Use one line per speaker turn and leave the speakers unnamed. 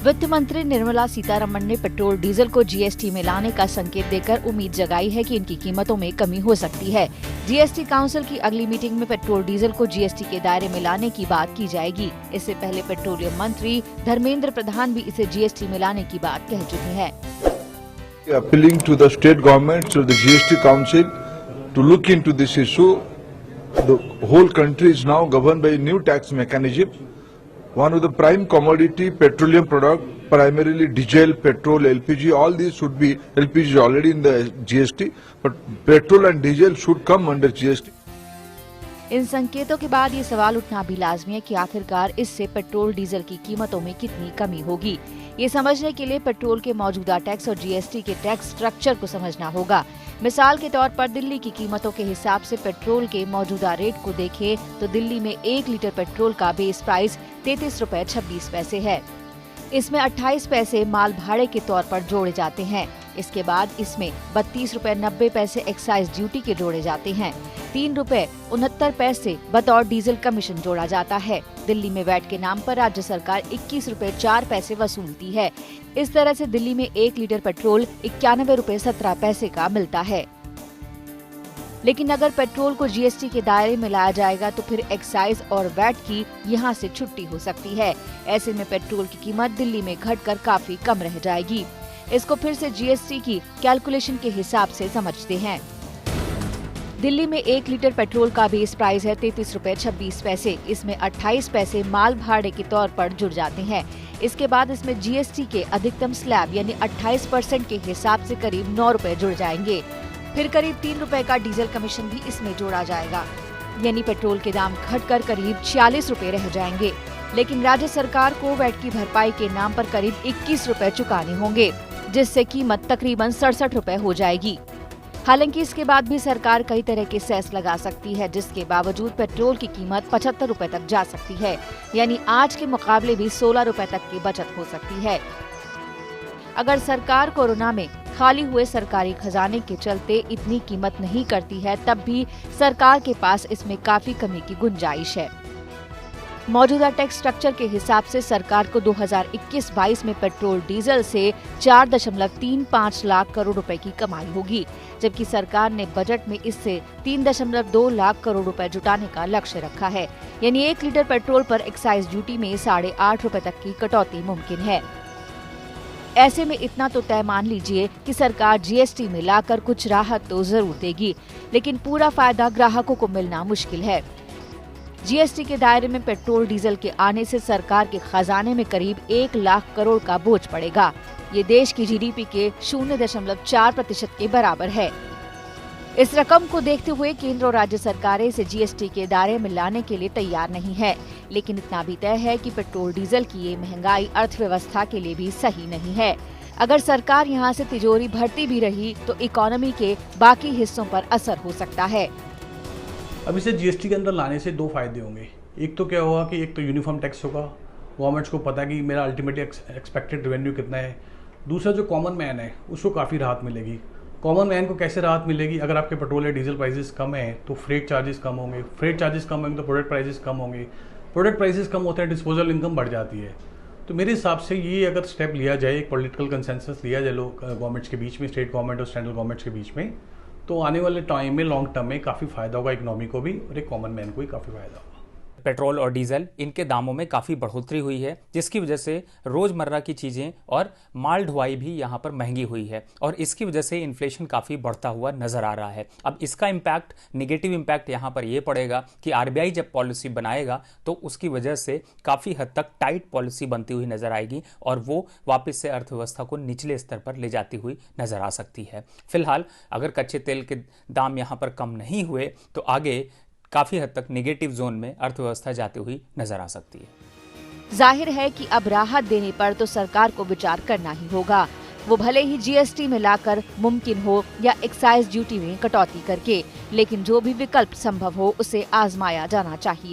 वित्त मंत्री निर्मला सीतारमण ने पेट्रोल डीजल को जीएसटी में लाने का संकेत देकर उम्मीद जगाई है कि इनकी कीमतों में कमी हो सकती है। जीएसटी काउंसिल की अगली मीटिंग में पेट्रोल डीजल को जीएसटी के दायरे में लाने की बात की जाएगी। इससे पहले पेट्रोलियम मंत्री धर्मेंद्र प्रधान भी इसे जीएसटी में लाने की बात कह चुके हैं।
Appealing to the state government, to the GST council to look into this issue. The whole country is now governed by a new tax mechanism. One of the prime commodity petroleum product, primarily diesel, petrol, LPG, all these should be, LPG is already in the GST, but petrol and diesel should come under GST.
इन संकेतों के बाद ये सवाल उठना भी लाजमी है कि आखिरकार इससे पेट्रोल डीजल की कीमतों में कितनी कमी होगी। ये समझने के लिए पेट्रोल के मौजूदा टैक्स और जीएसटी के टैक्स स्ट्रक्चर को समझना होगा। मिसाल के तौर पर दिल्ली की कीमतों के हिसाब से पेट्रोल के मौजूदा रेट को देखें तो दिल्ली में 1 लीटर पेट्रोल का बेस प्राइस 33 रुपए 26 पैसे है। इसमें 28 पैसे माल भाड़े के तौर पर जोड़े जाते हैं। इसके बाद इसमें 32 रुपए 90 पैसे एक्साइज ड्यूटी के जोड़े जाते हैं। 3 रुपए 69 पैसे बतौर डीजल कमीशन जोड़ा जाता है। दिल्ली में वैट के नाम पर राज्य सरकार 21 रुपए 4 पैसे वसूलती है। इस तरह से दिल्ली में 1 लीटर पेट्रोल 91 रुपए 17 पैसे का मिलता है। लेकिन अगर पेट्रोल को जीएसटी के दायरे में लाया जाएगा तो फिर एक्साइज और वैट की यहां से छुट्टी हो सकती है। ऐसे में पेट्रोल की कीमत दिल्ली में घटकर काफी कम रह जाएगी। इसको फिर से जीएसटी की कैलकुलेशन के हिसाब से समझते हैं। दिल्ली में 1 लीटर पेट्रोल का बेस प्राइस है 33 रुपए 26 पैसे। इसमें 28 पैसे माल भाड़े के तौर पर जुड़ जाते हैं। इसके बाद इसमें जीएसटी के अधिकतम स्लैब यानी 28% के हिसाब से करीब 9 रुपए जुड़ जाएंगे। फिर करीब 3 रुपए का डीजल कमीशन भी इसमें जोड़ा जाएगा, यानी पेट्रोल के दाम घटकर करीब 46 रुपए रह जाएंगे। लेकिन राज्य सरकार को वैट की भरपाई के नाम पर करीब 21 रुपए चुकाने होंगे, जिससे कीमत तकरीबन 67 रुपए हो जाएगी। हालांकि इसके बाद भी सरकार कई तरह के सेस लगा सकती है, जिसके बावजूद पेट्रोल की कीमत 75 रुपए तक जा सकती है, यानी आज के मुकाबले भी 16 रुपए तक की बचत हो सकती है। अगर सरकार कोरोना में खाली हुए सरकारी खजाने के चलते इतनी कीमत नहीं करती है, तब भी सरकार के पास इसमें काफी कमी की गुंजाइश है। मौजूदा टैक्स स्ट्रक्चर के हिसाब से सरकार को 2021-22 में पेट्रोल डीजल से 4.35 लाख करोड़ रुपए की कमाई होगी, जबकि सरकार ने बजट में इससे 3.2 लाख करोड़ रुपए जुटाने का लक्ष्य रखा है। यानी 1 लीटर पेट्रोल पर एक्साइज ड्यूटी में 8.5 रुपए तक की कटौती मुमकिन है। ऐसे में इतना तो तय मान लीजिए कि सरकार जीएसटी में लाकर कुछ राहत तो जरूर देगी, लेकिन पूरा फायदा ग्राहकों को मिलना मुश्किल है। जीएसटी के दायरे में पेट्रोल डीजल के आने से सरकार के खजाने में करीब 1 लाख करोड़ का बोझ पड़ेगा। ये देश की जीडीपी के 0.4% के बराबर है। इस रकम को देखते हुए केंद्र और राज्य सरकारें इसे जीएसटी के दायरे में लाने के लिए तैयार नहीं है, लेकिन इतना भी तय है कि पेट्रोल डीजल की ये महंगाई अर्थव्यवस्था के लिए भी सही नहीं है। अगर सरकार यहाँ से तिजोरी भरती भी रही तो इकोनॉमी के बाकी हिस्सों पर असर हो सकता है।
अब इसे जीएसटी के अंदर लाने से 2 फायदे होंगे। एक तो क्या होगा कि एक तो यूनिफॉर्म टैक्स होगा, गवर्नमेंट्स को पता है कि मेरा अल्टीमेटली एक्सपेक्टेड रेवेन्यू कितना है। दूसरा जो कॉमन मैन है उसको काफ़ी राहत मिलेगी। कॉमन मैन को कैसे राहत मिलेगी? अगर आपके पेट्रोल या डीजल प्राइसेस कम हैं तो फ्रेट चार्जेस कम होंगे, फ्रेट चार्जेस कम होंगे तो प्रोडक्ट प्राइसेस कम होंगे, प्रोडक्ट प्राइसेस कम होते हैं डिस्पोजल इनकम बढ़ जाती है। तो मेरे हिसाब से ये अगर स्टेप लिया जाए, एक पॉलिटिकल कंसेंसस लिया जाए लोग गवर्नमेंट्स के बीच में, स्टेट गवर्नमेंट और सेंट्रल गवर्नमेंट्स के बीच में, तो आने वाले टाइम में लॉन्ग टर्म में काफ़ी फायदा होगा इकोनॉमी को भी और एक कॉमन मैन को भी काफ़ी फायदा होगा।
पेट्रोल और डीजल इनके दामों में काफ़ी बढ़ोतरी हुई है, जिसकी वजह से रोज़मर्रा की चीज़ें और माल ढुलाई भी यहाँ पर महंगी हुई है और इसकी वजह से इन्फ्लेशन काफ़ी बढ़ता हुआ नज़र आ रहा है। अब इसका इम्पैक्ट, निगेटिव इम्पैक्ट यहाँ पर ये पड़ेगा कि आरबीआई जब पॉलिसी बनाएगा तो उसकी वजह से काफ़ी हद तक टाइट पॉलिसी बनती हुई नज़र आएगी और वो वापस से अर्थव्यवस्था को निचले स्तर पर ले जाती हुई नज़र आ सकती है। फिलहाल अगर कच्चे तेल के दाम यहाँ पर कम नहीं हुए तो आगे काफी हद तक नेगेटिव जोन में अर्थव्यवस्था जाती हुई नजर आ सकती है।
जाहिर है कि अब राहत देने पर तो सरकार को विचार करना ही होगा, वो भले ही जीएसटी में लाकर मुमकिन हो या एक्साइज ड्यूटी में कटौती करके, लेकिन जो भी विकल्प संभव हो उसे आजमाया जाना चाहिए।